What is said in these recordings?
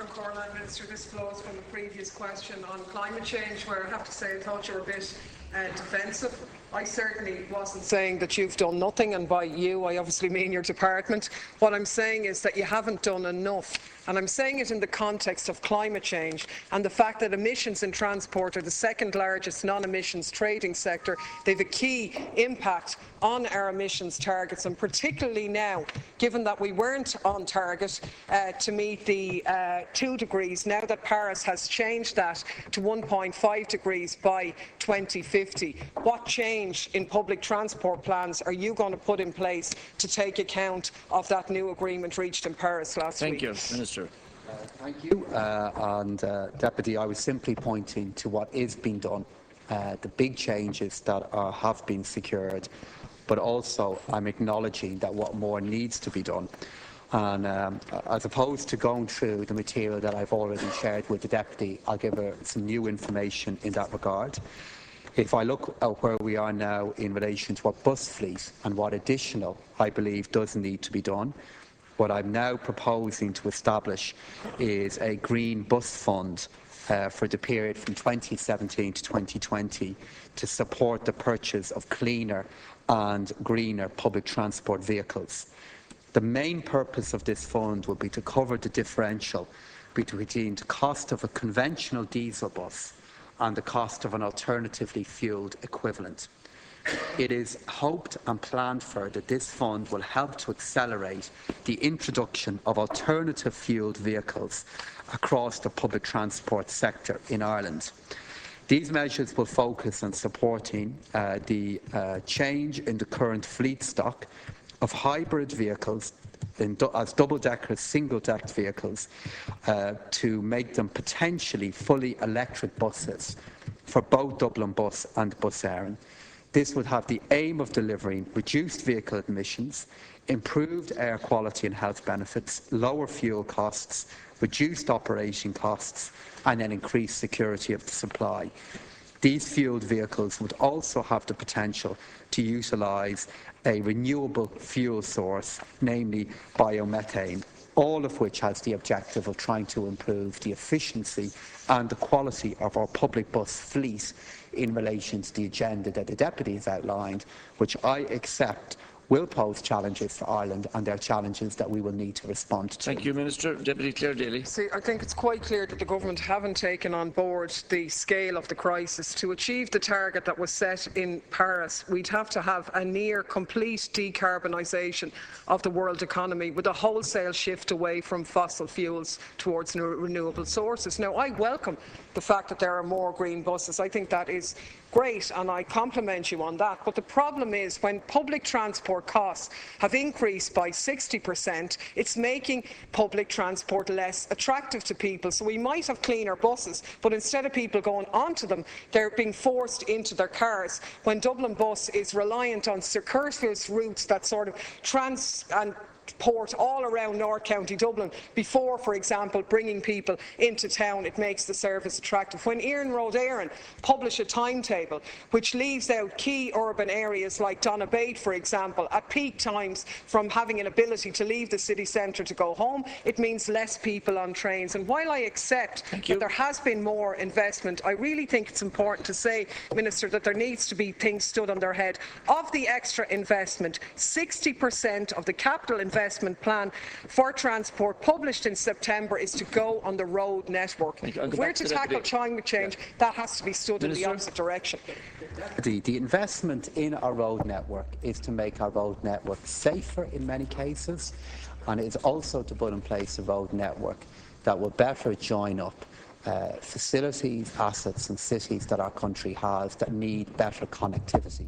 Cormac, Minister. This flows from the previous question on climate change, where I have to say I thought you were a bit defensive. I certainly wasn't saying that you've done nothing, and by you I obviously mean your department. What I'm saying is that you haven't done enough, and I'm saying it in the context of climate change and the fact that emissions in transport are the second largest non-emissions trading sector. They have a key impact on our emissions targets, and particularly now, given that we weren't on target to meet the 2 degrees, now that Paris has changed that to 1.5 degrees by 2050. What change in public transport plans are you going to put in place to take account of that new agreement reached in Paris last week? Thank you, Minister. Thank you. Deputy, I was simply pointing to what is being done, the big changes that have been secured, but also I'm acknowledging that what more needs to be done. And as opposed to going through the material that I've already shared with the Deputy, I'll give her some new information in that regard. If I look at where we are now in relation to our bus fleet and what additional I believe does need to be done, what I'm now proposing to establish is a green bus fund for the period from 2017 to 2020 to support the purchase of cleaner and greener public transport vehicles. The main purpose of this fund will be to cover the differential between the cost of a conventional diesel bus and the cost of an alternatively fuelled equivalent. It is hoped and planned for that this fund will help to accelerate the introduction of alternative fuelled vehicles across the public transport sector in Ireland. These measures will focus on supporting the change in the current fleet stock of hybrid vehicles as double-decker, single-decked vehicles to make them potentially fully electric buses for both Dublin Bus and Bus Éireann. This would have the aim of delivering reduced vehicle emissions, improved air quality and health benefits, lower fuel costs, reduced operating costs, and then increased security of the supply. These fuelled vehicles would also have the potential to utilise a renewable fuel source, namely biomethane, all of which has the objective of trying to improve the efficiency and the quality of our public bus fleet in relation to the agenda that the Deputy has outlined, which I accept will pose challenges for Ireland, and they're challenges that we will need to respond to. Thank you, Minister. Deputy Clare Daly. See, I think it's quite clear that the Government haven't taken on board the scale of the crisis. To achieve the target that was set in Paris, we'd have to have a near complete decarbonisation of the world economy with a wholesale shift away from fossil fuels towards renewable sources. Now, I welcome the fact that there are more green buses. I think that is great, and I compliment you on that. But the problem is, when public transport costs have increased by 60%, it's making public transport less attractive to people. So we might have cleaner buses, but instead of people going onto them, they're being forced into their cars. When Dublin Bus is reliant on circuitous routes that sort of transport all around North County Dublin before, for example, bringing people into town, it makes the service attractive. When Iarn Road Éireann publish a timetable which leaves out key urban areas like Donabate, for example, at peak times from having an ability to leave the city centre to go home, it means less people on trains. And while I accept that there has been more investment, I really think it's important to say, Minister, that there needs to be things stood on their head. Of the extra investment, 60% of the capital investment plan for transport published in September is to go on the road network. If we're to tackle climate change, that has to be stood in the opposite direction. The investment in our road network is to make our road network safer in many cases, and it's also to put in place a road network that will better join up facilities, assets and cities that our country has that need better connectivity.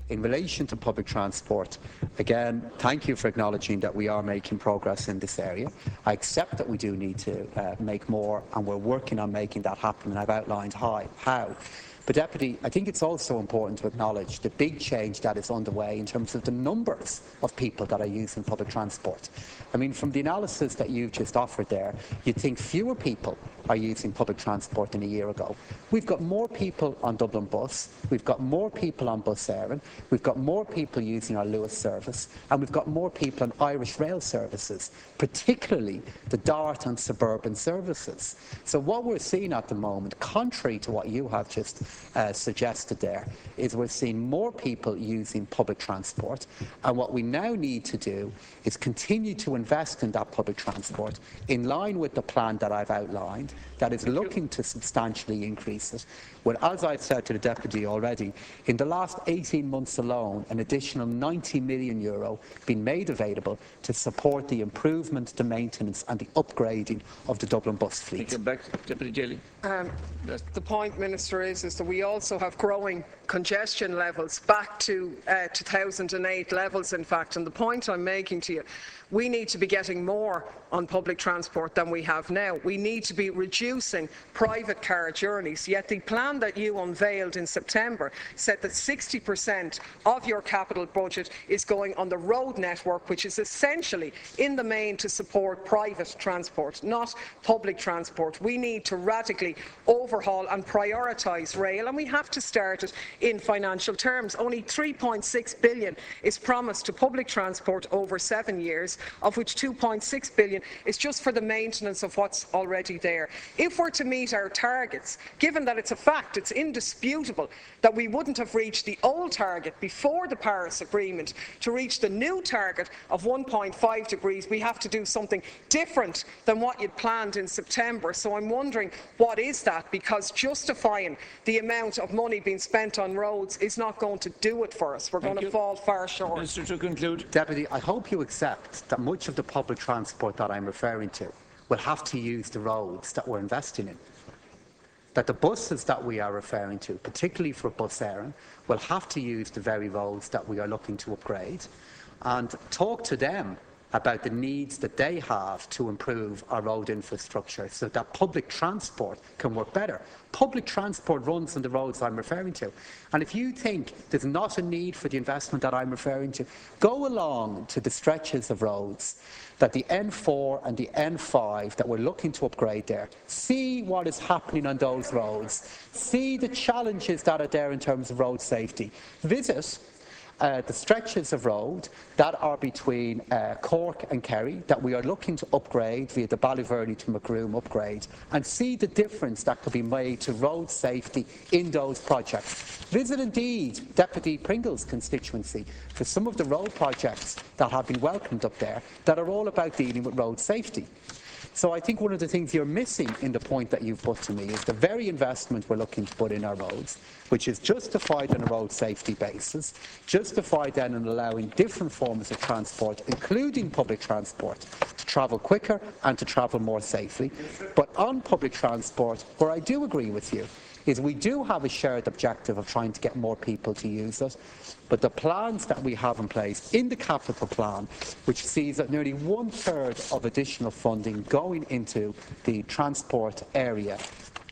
In relation to public transport, again, thank you for acknowledging that we are making progress in this area. I accept that we do need to make more, and we're working on making that happen, and I've outlined how. But Deputy, I think it's also important to acknowledge the big change that is underway in terms of the numbers of people that are using public transport. I mean, from the analysis that you've just offered there, you'd think fewer people are using public transport than a year ago. We've got more people on Dublin Bus, we've got more people on Bus Éireann, we've got more people using our Luas service, and we've got more people on Irish Rail services, particularly the DART and suburban services. So what we're seeing at the moment, contrary to what you have just suggested there, is we're seeing more people using public transport, and what we now need to do is continue to invest in that public transport in line with the plan that I've outlined, that is looking to substantially increase it. Well, as I've said to the Deputy already, in the last 18 months alone, an additional €90 million been made available to support the improvement, the maintenance and the upgrading of the Dublin bus fleet. Thank you. Back, Deputy Daly. The point, Minister, is that we also have growing congestion levels back to 2008 levels, in fact. And the point I'm making to you, we need to be getting more on public transport than we have now. We need to be reducing private car journeys. Yet the plan that you unveiled in September said that 60% of your capital budget is going on the road network, which is essentially in the main to support private transport, not public transport. We need to radically overhaul and prioritise rail, and we have to start it in financial terms. Only €3.6 billion is promised to public transport over 7 years, of which €2.6 billion is just for the maintenance of what's already there. If we're to meet our targets, given that it's a fact, it's indisputable that we wouldn't have reached the old target before the Paris Agreement, to reach the new target of 1.5 degrees, we have to do something different than what you'd planned in September. So I'm wondering, what is that? Because justifying the amount of money being spent on roads is not going to do it for us. We're going to fall far short. Minister, to conclude. Deputy, I hope you accept that much of the public transport that I'm referring to will have to use the roads that we're investing in. That the buses that we are referring to, particularly for Bus Éireann, will have to use the very roads that we are looking to upgrade, and talk to them about the needs that they have to improve our road infrastructure so that public transport can work better. Public transport runs on the roads I'm referring to. And if you think there's not a need for the investment that I'm referring to, go along to the stretches of roads that the N4 and the N5 that we're looking to upgrade there. See what is happening on those roads. See the challenges that are there in terms of road safety. Visit the stretches of road that are between Cork and Kerry that we are looking to upgrade via the Ballyverney to Macroom upgrade, and see the difference that could be made to road safety in those projects. Visit indeed Deputy Pringle's constituency for some of the road projects that have been welcomed up there that are all about dealing with road safety. So I think one of the things you're missing in the point that you've put to me is the very investment we're looking to put in our roads, which is justified on a road safety basis, justified then in allowing different forms of transport, including public transport, to travel quicker and to travel more safely. But on public transport, where I do agree with you, is we do have a shared objective of trying to get more people to use it, but the plans that we have in place in the capital plan, which sees that nearly 1/3 of additional funding going into the transport area,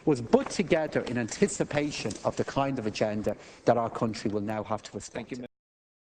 was put together in anticipation of the kind of agenda that our country will now have to respond to.